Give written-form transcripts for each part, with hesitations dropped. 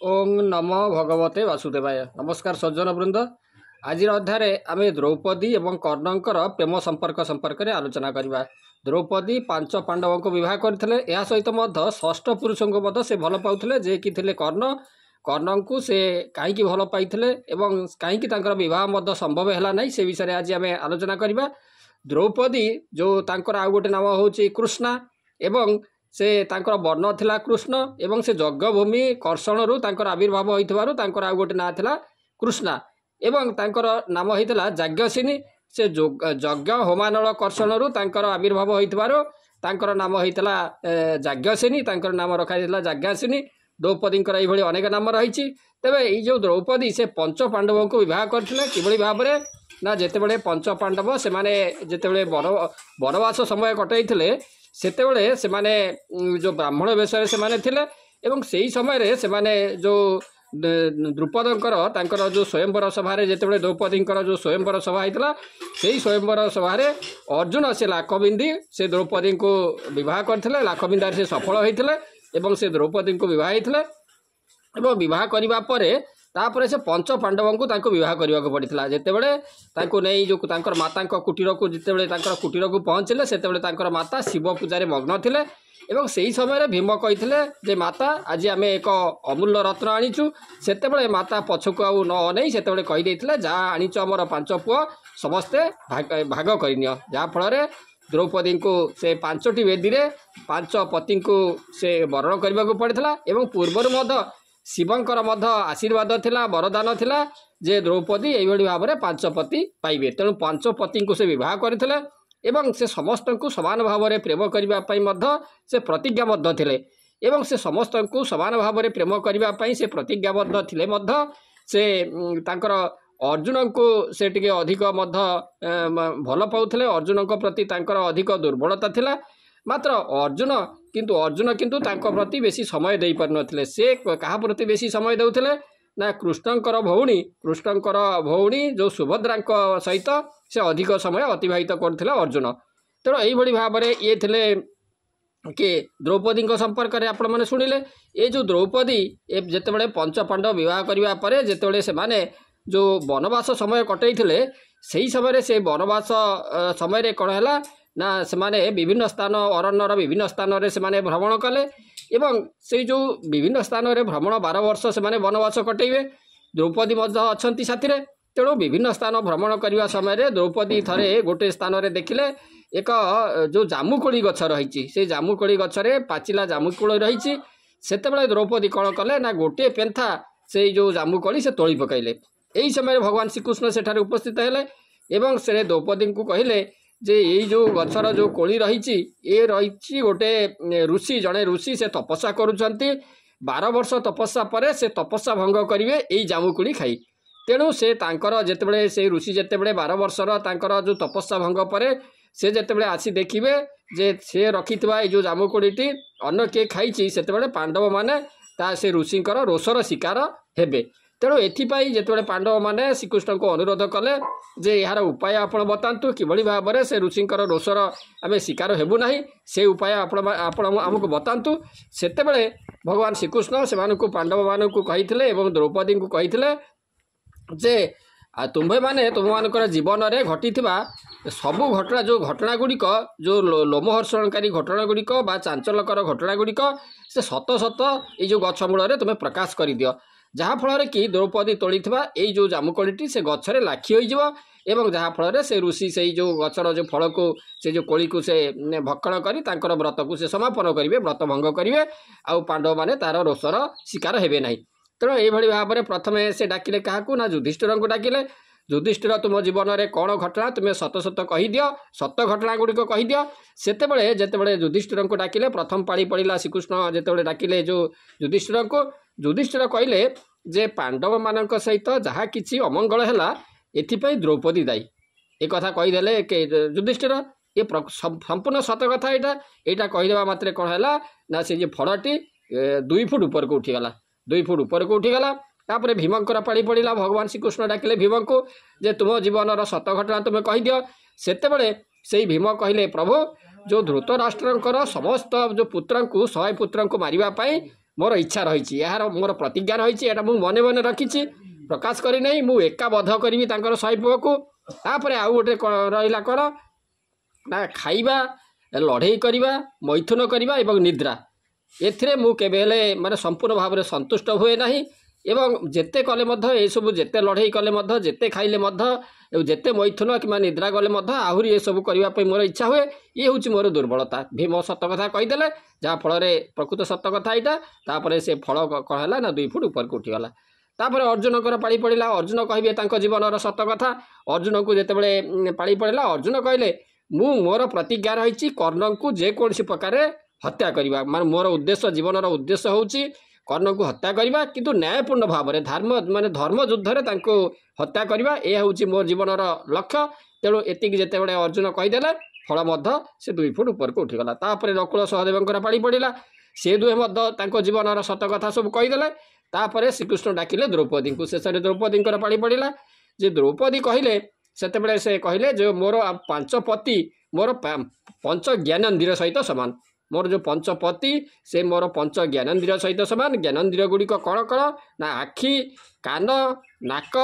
ओं नमो भगवते वासुदेवाय। नमस्कार सज्जन वृंद। आज अध्याय आम द्रौपदी और कर्णंकर प्रेम संपर्क में आलोचना करवा। द्रौपदी पांच पांडवों को विवाह करते सहित षष्ठ पुरुष को से भल पाते जे कि कर्ण कर्ण को से कहीं भल पाई कहीं बह संभव है ना से विषय आज आम आलोचना करवा। द्रौपदी जो तांकर आउ गोटे नाम हूँ कृष्णा एवं से तांकर वर्ण थिला कृष्ण एवं से जगभूमि कर्षण रु तांकर आविर्भाव होइथबारु तांकर आ गोटे ना थिला कृष्णा एवं तांकर नाम होइतला याज्ञसेनी। से यज्ञ होमानल कर्षण रु तांकर आविर्भाव होइथबारु तांकर नाम होइतला याज्ञसेनी। तांकर नाम रखा जाइतला याज्ञसेनी। द्रौपदींकर एई भली अनेक नाम रहिछि। तेबे एई जो द्रौपदी से पंच पांडवों को विवाह करथिले किबळी भाबरे ना जेतेबेले पंच पांडव से माने जेतेबेले वनवास समय कटैथिले सेतेबेले से माने जो ब्राह्मण वेश से माने थिले एवं सेही समय रे से माने जो द्रुपदंकर तांकर जो स्वयंवर सभा रे जेतेबेले द्रौपदींकर जो स्वयंवर सभा होइतला सेही स्वयंवर सभा रे अर्जुन से लाखबिंदी से द्रौपदी को विवाह करथिले। लाखबिंदार से सफल होइथिले एवं से द्रौपदी को विवाह होइथिले एवं विवाह करिबा परे तापर से पंच पांडवों को तांको विवाह करने को पड़ता। जितेबले नहीं जो माता कुटीर को जितेबले कुटीर को पहुँचले से माता शिव पूजा मग्न थिले एवं सही समय भीम कही जे माता आज आम एक अमूल्य रत्न आनीचु। से माता पछक आउ न अनै से कहीदे जहाँ आनीच आमर पांच पुआ समस्ते भाग करनियो। जहाँफल द्रौपदी को से पांचटी वेदी रे पांच पति को से वरण करने को पड़ता एवं पूर्वर शिवंकर आशीर्वाद थिला वरदान थिला जे द्रौपदी एभली भाव में पांच पति पाइबे। तेणु पांच पति को से विवाह करथिले एवं से समस्त को समान भाव में प्रेम करने से प्रतिज्ञाबद्ध थिले एवं से समस्त को समान भाव में प्रेम करने से प्रतिज्ञाबद्ध थिले से तांकर अर्जुन को से टिके अधिक भल पाउथिले। अर्जुन को प्रति तांकर अधिक दुर्बलता थिला। मात्र अर्जुन किंतु तांको प्रति बेसी समय दे पार नथिले। से कहा प्रति बेसी समय देउथिले ना कृष्णंकर भौणी जो सुभद्रा सहित से अधिक समय अतिबाहित करथिले अर्जुन। तेणु एई भाव में ये थिले कि द्रौपदी संपर्क में आपण मैंने शुणिले ये जो द्रौपदी जितेबाला पंच पांडव विवाह करने पर जितेबाला से माने जो वनवास समय कटैथिले सही समय से वनवास समय कौन है ना से माने विभिन्न स्थान अरण्यर विभिन्न स्थान रे से माने भ्रमण कले एवं से जो विभिन्न स्थान रे भ्रमण 12 वर्ष से माने वनवास कटेइबे। द्रौपदी अच्छा साथी रे। तेणु विभिन्न स्थान भ्रमण करने समय द्रौपदी थरे गोटे स्थान रे देखिले एक जो जामुकोली गछ रही से जामुकोली गछरे पाचिला जामुकोली रही सेतेबेले द्रौपदी कौन कले ना गोटे पेंथा से जो जामुकोली से तोली पकाइले। यही समय भगवान श्रीकृष्ण सेठारे उपस्थित हेले एवं से द्रौपदी को कहले जे ये जो गछर जो कोली रही गोटे ऋषि जड़े ऋषि से तपस्या करुछंती 12 वर्ष तपस्या पर से तपस्या भंग करेंगे यही जामुकोली खाई। तेणु से तांकर जेतेबेले से ऋषि जेतेबेले 12 वर्षर तांकर जो तपस्या भंग पर से जेतेबेले आसी देखिबे जे से रखिथिबा ये जो जामुकोलीटी अन्य किए खाई सेतेबेले पांडव माने ता से ऋषिंकर रोषर शिकार हेबे। तेणु एथिपाई जेतेबेले पांडव माने श्रीकृष्ण को अनुरोध कले जे यार उपाय आपण बतांतु किभली भाव में से ऋषिंकर रोषर आमे शिकार हेबु नाही से उपाय आपण आमको बतांतु। सेतेबेले भगवान श्रीकृष्ण सेमानकु पांडव मानकु कहिथिले एवं द्रौपदी को कहिथिले जे तुम्भे माने तुम मानकर जीवन में घटी सबु घटना जो घटना गुड़िक जो लोमहर्षणकारी घटना गुड़िक बा चांचल्यकर घटना गुड़िक से सत सत ये जो गछ मूल तुम्हें प्रकाश कर दियो। जहाँफल कि द्रौपदी तोली यही जो जामुकोलीटी से गछरे लाखी हो एवं जहाँफल से ऋषि से जो गचर जो फल को से जो कोली को से भक्षण करी तांकर व्रत को से समापन करेंगे व्रत भंग करेंगे आउ पांडव माने तार रोषर शिकार हेबे नहीं। तेणु ये भाव में प्रथमे से डाकिले क्या ना युधिष्ठिर को डाकिले। युधिष्ठिर तुम जीवन में कौन घटना तुम्हें सत सत कहीदि सत घटना गुड़िक कहीदि। सेतेबेले जेतेबेले युधिष्ठिर को डाकिले प्रथम पाଳି पड़ा श्रीकृष्ण जेतेबेले डाकिले जो युधिष्ठिर को युधिष्ठिर कहले जे पांडव मानक सहित जहाँ किछि अमंगल है एथिपाई द्रौपदी दायी एक कथा कहीदेले के युधिष्ठिर ये संपूर्ण सत कथा यहाँ कहीदेवा मात्रे कौन है ना से फलटी 2 फुट ऊपर को उठीगला 2 फुट ऊपर को उठीगला। तापर भीमंकर पाଳି पड़ा भगवान श्रीकृष्ण डाकिले भीम को जे तुम जीवन सत घटना तुम्हें कहीदि। सेतेबेले से भीम कहले प्रभु जो धृतराष्ट्रंकर समस्त जो पुत्र को 100 पुत्र को मारिबा पाई मोर इच्छा रही यार मोर प्रतिज्ञा रही है मने मने रखी प्रकाश करना मु एका बध करी 100 पुओ को तापर आउ गोटे रहा कौन ना खाइबा लड़े करवा मैथुन करवा एवं निद्रा एथिरे मु केबेले माने संपूर्ण भाव में संतुष्ट हुए नहीं एवं जेते कले ये सब जेते लड़े कले जेते खाइले जेते मैथुन कि निद्रा गले आहरी ये सब करने मोर इच्छा हुए ये हूँ मोर दुर्बलता भीम सत कथा कहीदेले जहाँफल प्रकृत सत कथा यहाँ से फल कौन है ना 2 फुट ऊपर को उठीगला तापर अर्जुन पाड़ी पड़ा अर्जुन कहे जीवन सत कथा अर्जुन को जिते पाड़ी पड़ा अर्जुन कहले मु मोर प्रतिज्ञा रही कर्ण को जेकोसी प्रकार हत्या करवा मान मोर उद्देश्य जीवन उद्देश्य होची कर्ण को हत्या करवा किंतु न्यायपूर्ण भाव में धर्म धर्म युद्ध में हत्या करवा यह हूँ मोर जीवन लक्ष्य तेणु एति जिते बड़े अर्जुन कहीदेले फल से 2 फुट ऊपर को उठीगला तापर नकुल सहदेव पाड़ी पड़ा से दुहे जीवन सत कथा सब कहीदेले तापर श्रीकृष्ण डाकिले द्रौपदी को शेष द्रौपदी पाड़ी पड़ा जे द्रौपदी कहले सेतेबेले से कहले जो मोर 5 पति मोर 5 ज्ञानेन्द्रिय सहित समान मोर जो 5 पति से मोर 5 ज्ञानेन्द्रिय सहित समान ज्ञानेन्द्रिय गुड़िक कौन कौन ना आखि कान नाक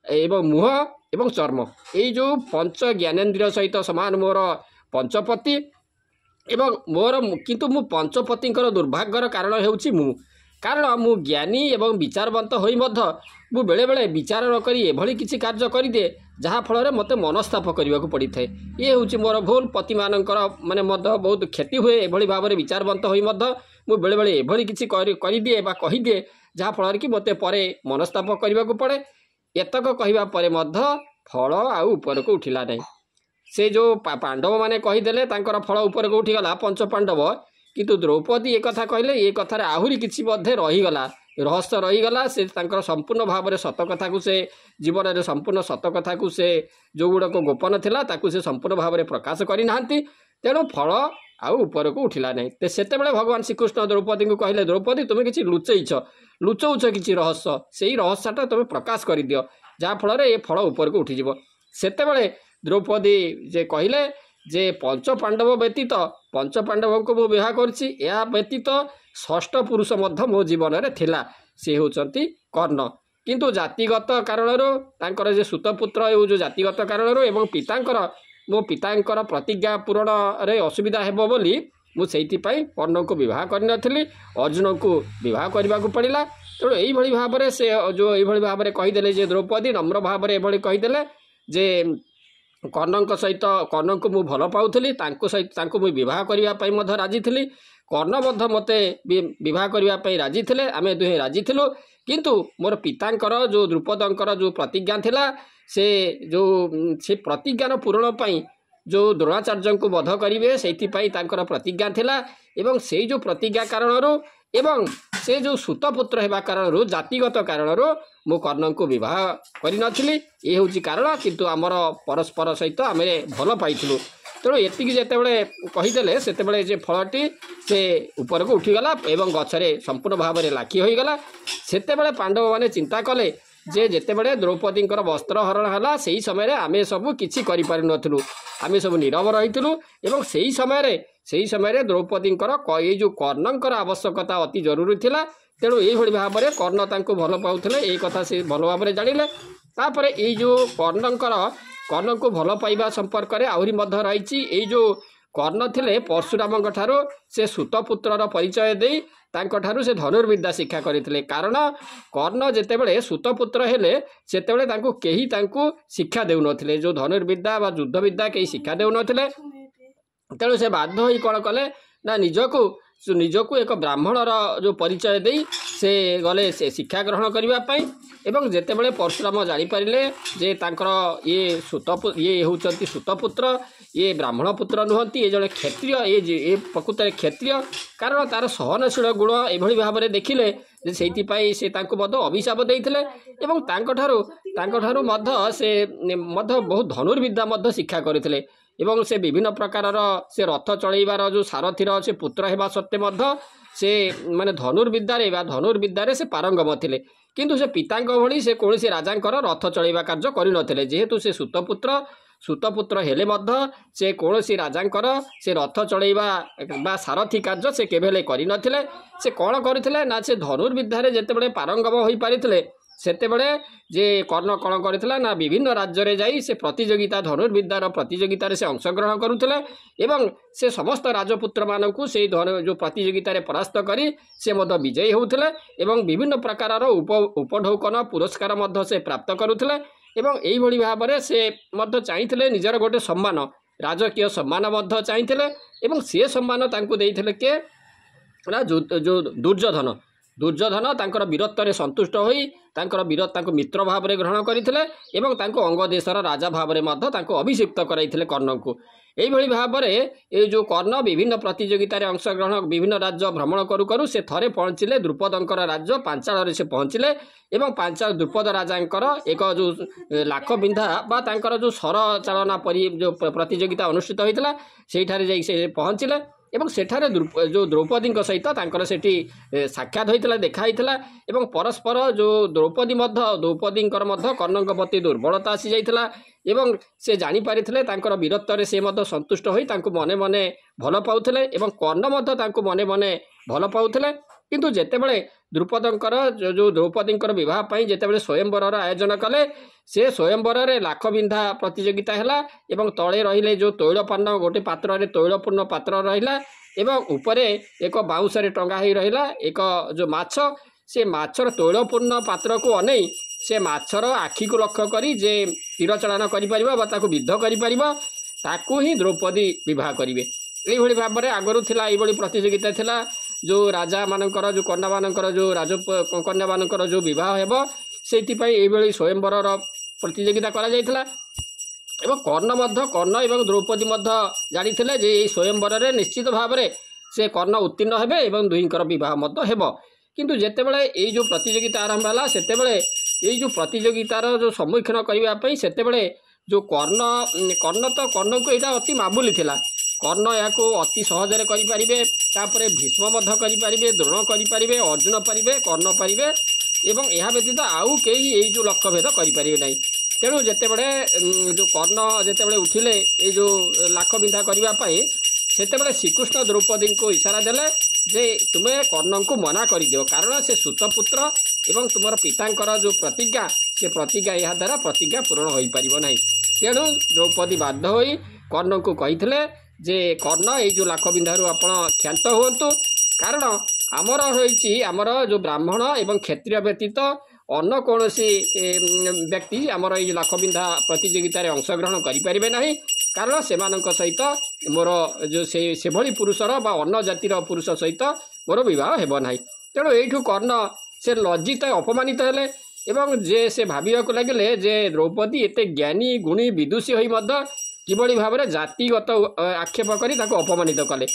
एवं मुह एवं चर्म यही जो 5 ज्ञानेन्द्रिय सहित समान मोर 5 पति एवं मोर किंतु मु 5 पतिंकर दुर्भाग्यर कारण हेउछि मु कारण मु ज्ञानी एवं विचारवंत होई मध्य मु बेले बेले विचार न करी एभली किछि कार्य करिदे जहाँ फल मते मनस्ताप करने को पड़ी थाए ये हूँ मोर भूल पति मानकर माने बहुत क्षति हुए एभली भाव में विचारवंत होई मध्य मु बेले बेले एभली किछि करिदिए बा कहिदिए जहाँ फल कि मते परे मनस्ताप करने को पड़े एतक कहवा परे मध्य फल आउ ऊपर को उठिला नहीं से जो पांडव माने कहीदेले तांकर फल ऊपर को उठीगला 5 पांडव किंतु द्रौपदी एक कथा कहले ये कथार आहुरी किछि मध्ये रहीगला रहस्य रहीगला से तांकर संपूर्ण भाव में सत कथा को से जीवन में संपूर्ण सत कथा को से जो गुड़ाक गोपन थिला ताकू से संपूर्ण भाव में प्रकाश करना तेणु फल आउ ऊपर को उठिला नहीं से भगवान श्रीकृष्ण द्रौपदी को कहले द्रौपदी तुम किसी लुचौच किसी रहस्य से रहस्यटा तुम प्रकाश कर दियो जहाँफल ये फल ऊपर को उठिज सेतेबेले द्रौपदी जे कहले जे 5 पांडव व्यतीत 5 पांडव को मु विवाह करछि या व्यतीत 6ठ पुरुष मध्य मो जीवन में थिला से होचंती कर्ण किंतु जातिगत कारणर जे सुतपुत्र जो जातिगत कारणर एवं पितांकर मो पितांकर प्रतिज्ञा पूरण रे असुविधा हेबो बोली मु सेइथिपाई कर्ण को विवाह करनथिली अर्जुन को विवाह करने को पड़ा तेणु यही भाव में से जो यही भाव में कहीदेले जे द्रौपदी नम्र भाव में एभली कहीदेले जे कर्ण सहित कर्ण को मु भल पाउथली सहित विवाह करने राजी थी कर्ण मते विवाह करने राजी थे आम दुहे राजी थिलु किंतु मोर पितांकर जो द्रुपदंकर जो प्रतिज्ञा थिला से जो से प्रतिज्ञान पूरण पाई जो द्रोणाचार्य को बध करेंगे से प्रतिज्ञा थिला एवं से जो प्रतिज्ञा कारणरू एवं से जो सुतपुत्र हेबा कारणरू जातिगत कारणरू मु कर्ण को विवाह करी ये हूँ कारण किंतु आमर परस्पर सहित आम भल पाइलु तेणु एतिक जितेबले कहीदेले सेतेबले जे फलटी से ऊपर को उठीगला एवं गछरे संपूर्ण भाव में लाखी होईगला सेतेबले पांडव माने चिंता कले जे जेतेबले द्रौपदींकर वस्त्र हरण हला सेही समय आमे सब किछि करि पारि नथलु आमे सब नीरव रहितलु एवं सेही समय द्रौपदींकर ये जो कर्णंकर आवश्यकता अति जरूरी थिला तेणु ये भाव में कर्ण तांको भल पाउथले ए कथा से भल भाव में जानिले तापर ये जो कर्ण को भल पाइबा संपर्क में आहरी मध्य रही ये जो कर्ण थिले परशुराम ठारू से सुतपुत्रर परिचय दे तांको से धनुर्विद्या शिक्षा करते कारण कर्ण जेतेबेले सुतपुत्र हेले सेतेबेले तांको केही तांको शिक्षा देउनथिले जो धनुर्विद्या व युद्ध विद्या केही शिक्षा देउनथिले तेणु से बाध्य होई कौन कले ना निजको एक ब्राह्मणर जो परिचय दे से गले से शिक्षा ग्रहण करने एवं जेतेबेले परशुराम जानीपारे जे तांकर ये होउचंती सुतपुत्र ये ब्राह्मण पुत्र नुहंती ये जड़े क्षत्रिय ये प्रकृत क्षत्रिय कारण तार सहनशील गुण एभली भाव में देखिले से अभिशाप देइथिले एवं तांको मध्य से बहुत धनुर्विद्या शिक्षा करथिले एवं से विभिन्न प्रकार से रथ चलैबार जो सारथीर से पुत्र हेबा सत्वे से माने धनुर्विद्या से पारंगम थिले किंतु से पितांक भली से कौन राजांकर रथ चलैबा कार्य करि नथिले जेहेतु से सुतपुत्र ସୁତପୁତ୍ର ହେଲେ ମଧ୍ୟ ସେ କୌଣସି ରାଜାଙ୍କର ସେ ରଥ ଚଳେଇବା ବା ସାରଥୀ କାର୍ଯ୍ୟ ସେ କେବେ ହେଲେ କରିନଥିଲେ। ସେ କ'ଣ କରିଥିଲେ ନା ସେ ଧନୁର୍ବିଦ୍ୟାରେ ଯେତେବେଳେ ପାରଙ୍ଗମ ହୋଇପାରିଥିଲେ ସେତେବେଳେ ଯେ କର୍ଣ୍ଣ କ'ଣ କରିଥିଲା ନା ବିଭିନ୍ନ ରାଜ୍ୟରେ ଯାଇ ସେ ପ୍ରତିଯୋଗିତା ଧନୁର୍ବିଦ୍ୟାର ପ୍ରତିଯୋଗିତାରେ ସେ ଅଂଶଗ୍ରହଣ କରୁଥିଲେ ଏବଂ ସେ ସମସ୍ତ ରାଜପୁତ୍ରମାନଙ୍କୁ ସେଇ ଯେଉଁ ପ୍ରତିଯୋଗିତାରେ ପରାସ୍ତ କରି ସେ ମଧ୍ୟ ବିଜୟୀ ହେଉଥିଲେ ଏବଂ ବିଭିନ୍ନ ପ୍ରକାରର ଉପଢୌକନ ପୁରସ୍କାର ମଧ୍ୟ ସେ ପ୍ରାପ୍ତ କରୁଥିଲେ ଏବଂ ଏଇଭଳି ଭାବରେ ସେ ମଧ୍ୟ ଚାହିଁଥିଲେ ନିଜର ଗୋଟେ ସମ୍ମାନ ରାଜକୀୟ ସମ୍ମାନ ମଧ୍ୟ ଚାହିଁଥିଲେ ଏବଂ ସେ ସମ୍ମାନ ତାଙ୍କୁ ଦେଇଥିଲେ କିଏ ନା ଯେଉଁ ଦୁର୍ଯ୍ୟୋଧନ ତାଙ୍କର ବୀରତ୍ୱରେ ସନ୍ତୁଷ୍ଟ ହୋଇ ତାଙ୍କୁ ମିତ୍ର ଭାବରେ ଗ୍ରହଣ କରିଥିଲେ ଏବଂ ତାଙ୍କୁ ଅଙ୍ଗ ଦେଶର ରାଜା ଭାବରେ ମଧ୍ୟ ତାଙ୍କୁ ଅଭିଷିକ୍ତ କରାଇଥିଲେ କର୍ଣ୍ଣଙ୍କୁ। ଏଇଭଳି ଭାବରେ ଏଇ ଯେଉଁ କର୍ଣ୍ଣ ବିଭିନ୍ନ ପ୍ରତିଯୋଗିତାରେ ଅଂଶଗ୍ରହଣ ବିଭିନ୍ନ ରାଜ୍ୟ ଭ୍ରମଣ କରୁ କରୁ ସେ ଥରେ ପହଞ୍ଚିଲେ ଦ୍ରୁପଦଙ୍କର ରାଜ୍ୟ ପାଞ୍ଚାଳରେ ସେ ପହଞ୍ଚିଲେ ଏବଂ ଦ୍ରୁପଦ ରାଜାଙ୍କର ଏକ ଯେଉଁ ଲାଖବିନ୍ଧା ବା ତାଙ୍କର ଯେଉଁ ସର ଚାଳନା ପରି ଯେଉଁ ପ୍ରତିଯୋଗିତା ଅନୁଷ୍ଠିତ ହୋଇଥିଲା ସେଇଠାରେ ଯାଇ ସେ ପହଞ୍ଚିଲେ ଏବଂ ସେଠାରେ ଯେଉଁ ଦ୍ରୌପଦୀଙ୍କ ସହିତ ତାଙ୍କର ସେଠି ସାକ୍ଷାତ ହୋଇଥିଲା ଦେଖା ହେଇଥିଲା ଏବଂ ପରସ୍ପର ଯେଉଁ ଦ୍ରୌପଦୀଙ୍କର ମଧ୍ୟ କର୍ଣ୍ଣଙ୍କ ପ୍ରତି ଦୁର୍ବଳତା ଆସିଯାଇଥିଲା ଏବଂ ସେ ଜାଣିପାରିଥିଲେ ତାଙ୍କର ବୀରତ୍ୱରେ ସେ ମଧ୍ୟ ସନ୍ତୁଷ୍ଟ ହୋଇ ତାଙ୍କୁ ମନେ ମନେ ଭଲ ପାଉଥିଲେ ଏବଂ କର୍ଣ୍ଣ ମଧ୍ୟ ତାଙ୍କୁ ମନେ ମନେ ଭଲ ପାଉଥିଲେ। କିନ୍ତୁ ଯେତେବେଳେ ଦ୍ରୌପଦୀଙ୍କର ବିବାହ ପାଇଁ ଯେତେବେଳେ ସ୍ୱୟଂବରର ଆୟୋଜନ କଲେ ସେ ସ୍ୱୟଂବରରେ ଲାଖବିନ୍ଧା ପ୍ରତିଯୋଗିତା ହେଲା ଏବଂ ତଳେ ରହିଲେ ଯେଉଁ ତୈଳପାନ ଗୋଟେ ପାତ୍ରରେ ତୈଳପୂର୍ଣ୍ଣ ପାତ୍ର ରହିଲା ଏବଂ ଉପରେ ଏକ ବାଉଁଶରେ ଟଙ୍ଗା ହୋଇ ରହିଲା ଏକ ଯେଉଁ ମାଛ ସେ ମାଛର ତୈଳପୂର୍ଣ୍ଣ ପାତ୍ରକୁ ଅନେଇ ସେ ମାଛର ଆଖିକୁ ଲକ୍ଷ୍ୟ କରି ଯେ ତୀରଚାଳନା କରିପାରିବ ବା ତାକୁ ବିଦ୍ଧ କରିପାରିବ ତାକୁ ହିଁ ଦ୍ରୌପଦୀ ବିବାହ କରିବେ। ଏଇଭଳି ଭାବରେ ଆଗରୁ ଥିଲା ଏଇଭଳି ପ୍ରତିଯୋଗିତା ଥିଲା ଯେଉଁ ରାଜାମାନଙ୍କର ଯେଉଁ କନ୍ୟାମାନଙ୍କର ଯେଉଁ କନ୍ୟାମାନଙ୍କର ଯେଉଁ ବିବାହ ହେବ ସେଇଥିପାଇଁ ଏଇଭଳି ସ୍ୱୟଂବରର ପ୍ରତିଯୋଗିତା କରାଯାଇଥିଲା ଏବଂ କର୍ଣ୍ଣ ଏବଂ ଦ୍ରୌପଦୀ ମଧ୍ୟ ଜାଣିଥିଲେ ଯେ ଏହି ସ୍ୱୟଂବରରେ ନିଶ୍ଚିତ ଭାବରେ ସେ କର୍ଣ୍ଣ ଉତ୍ତୀର୍ଣ୍ଣ ହେବେ ଏବଂ ଦୁହିଁଙ୍କର ବିବାହ ମଧ୍ୟ ହେବ। କିନ୍ତୁ ଯେତେବେଳେ ଏଇ ଯେଉଁ ପ୍ରତିଯୋଗିତା ଆରମ୍ଭ ହେଲା ସେତେବେଳେ ଏଇ ଯେଉଁ ପ୍ରତିଯୋଗିତାର ଯେଉଁ ସମ୍ମୁଖୀନ କରିବା ପାଇଁ ସେତେବେଳେ ଯେଉଁ କର୍ଣ୍ଣକୁ ଏଇଟା ଅତି ମାମୁଲି ଥିଲା। କର୍ଣ୍ଣ ଏହାକୁ ଅତି ସହଜରେ କରିପାରିବେ ତାପରେ ଭୀଷ୍ମ ମଧ୍ୟ କରିପାରିବେ ଦ୍ରୋଣ କରିପାରିବେ ଅର୍ଜୁନ ପାରିବେ କର୍ଣ୍ଣ ପାରିବେ ଏବଂ ଏହା ବ୍ୟତୀତ ଆଉ କେହି ଏଇ ଯେଉଁ ଲକ୍ଷ୍ୟଭେଦ କରିପାରିବେ ନାହିଁ। ତେଣୁ ଯେତେବେଳେ ଯେଉଁ କର୍ଣ୍ଣ ଯେତେବେଳେ ଉଠିଲେ ଏଇ ଯେଉଁ ଲାଖବିନ୍ଧା କରିବା ପାଇଁ ସେତେବେଳେ ଶ୍ରୀକୃଷ୍ଣ ଦ୍ରୌପଦୀଙ୍କୁ ଇସାରା ଦେଲେ ଯେ ତୁମେ କର୍ଣ୍ଣଙ୍କୁ ମନା କରିଦିଅ କାରଣ ସେ ସୁତପୁତ୍ର ଏବଂ ତୁମର ପିତାଙ୍କର ଯେଉଁ ପ୍ରତିଜ୍ଞା ସେ ପ୍ରତିଜ୍ଞା ଏହା ଦ୍ୱାରା ପ୍ରତିଜ୍ଞା ପୂରଣ ହୋଇପାରିବ ନାହିଁ। ତେଣୁ ଦ୍ରୌପଦୀ ବାଧ୍ୟ ହୋଇ କର୍ଣ୍ଣଙ୍କୁ କହିଥିଲେ ଯେ କର୍ଣ୍ଣ ଏଇ ଯେଉଁ ଲାଖବିନ୍ଧାରୁ ଆପଣ କ୍ଷାନ୍ତ ହୁଅନ୍ତୁ କାରଣ ଆମର ରହିଛି ଆମର ଯେଉଁ ବ୍ରାହ୍ମଣ ଏବଂ କ୍ଷତ୍ରିୟ ବ୍ୟତୀତ ଅନ୍ୟ କୌଣସି ବ୍ୟକ୍ତି ଆମର ଏଇ ଲାଖବିନ୍ଧା ପ୍ରତିଯୋଗିତାରେ ଅଂଶଗ୍ରହଣ କରିପାରିବେ ନାହିଁ କାରଣ ସେମାନଙ୍କ ସହିତ ମୋର ଯେଉଁ ସେଭଳି ପୁରୁଷର ବା ଅନ୍ୟ ଜାତିର ପୁରୁଷ ସହିତ ମୋର ବିବାହ ହେବ ନାହିଁ। ତେଣୁ ଏଇଠୁ କର୍ଣ୍ଣ ସେ ଲଜ୍ଜିତ ଅପମାନିତ ହେଲେ ଏବଂ ଯେ ସେ ଭାବିବାକୁ ଲାଗିଲେ ଯେ ଦ୍ରୌପଦୀ ଏତେ ଜ୍ଞାନୀ ଗୁଣୀ ବିଦୁଷୀ ହୋଇ ମଧ୍ୟ କିଭଳି ଭାବରେ ଜାତିଗତ ଆକ୍ଷେପ କରି ତାକୁ ଅପମାନିତ କଲେ।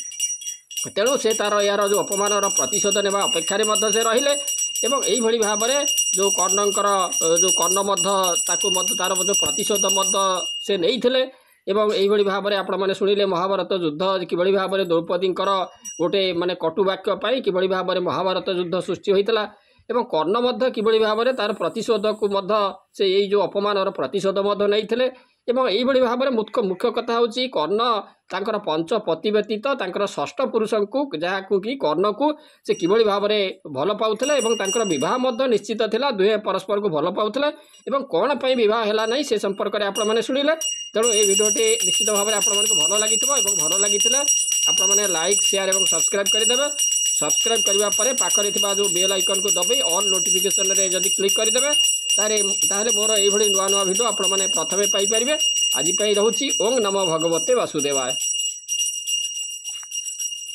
ତେଣୁ ସେ ଏହାର ଯେଉଁ ଅପମାନର ପ୍ରତିଶୋଧ ନେବା ଅପେକ୍ଷାରେ ମଧ୍ୟ ସେ ରହିଲେ ଏବଂ ଏଇଭଳି ଭାବରେ ଯେଉଁ କର୍ଣ୍ଣ ମଧ୍ୟ ତାକୁ ମଧ୍ୟ ତାର ମଧ୍ୟ ପ୍ରତିଶୋଧ ମଧ୍ୟ ସେ ନେଇଥିଲେ ଏବଂ ଏଇଭଳି ଭାବରେ ଆପଣମାନେ ଶୁଣିଲେ ମହାଭାରତ ଯୁଦ୍ଧ କିଭଳି ଭାବରେ ଦ୍ରୌପଦୀଙ୍କର ଗୋଟେ ମାନେ କଟୁବାକ୍ୟ ପାଇଁ କିଭଳି ଭାବରେ ମହାଭାରତ ଯୁଦ୍ଧ ସୃଷ୍ଟି ହୋଇଥିଲା ଏବଂ କର୍ଣ୍ଣ ମଧ୍ୟ କିଭଳି ଭାବରେ ତାର ପ୍ରତିଶୋଧକୁ ମଧ୍ୟ ସେ ଏଇ ଯେଉଁ ଅପମାନର ପ୍ରତିଶୋଧ ମଧ୍ୟ ନେଇଥିଲେ ଏବଂ ଏଇଭଳି ଭାବରେ ମୁଖ୍ୟ କଥା ହେଉଛି କର୍ଣ୍ଣ ତାଙ୍କର ପଞ୍ଚପତି ବ୍ୟତୀତ ତାଙ୍କର ଷଷ୍ଠ ପୁରୁଷଙ୍କୁ ଯାହାକୁ କି କର୍ଣ୍ଣକୁ ସେ କିଭଳି ଭାବରେ ଭଲ ପାଉଥିଲେ ଏବଂ ତାଙ୍କର ବିବାହ ମଧ୍ୟ ନିଶ୍ଚିତ ଥିଲା ଦୁହେଁ ପରସ୍ପରକୁ ଭଲ ପାଉଥିଲେ ଏବଂ କ'ଣ ପାଇଁ ବିବାହ ହେଲା ନାହିଁ ସେ ସମ୍ପର୍କରେ ଆପଣମାନେ ଶୁଣିଲେ। ତେଣୁ এই ভিডিওটি নিশ্চিত ভাবে আপনাদের ভালো লাগিথিব এবং ভালো লাগিলে আপনাদের লাইক সেয়ার এবং সবসক্রাইব করেদেবে। সবসক্রাইব করা পরে পাখে থাকা যে বেল আইকন को দবাই অল নোটিফিকেশন রে যদি ক্লিক করেদেবে তাহলে মোর এইভাবে নূয়া নূয়া ভিডিও আপনাদের প্রথমে পাইপারে। আজ রহুছি ওং নমো ভগবতে বাসুদেবায়।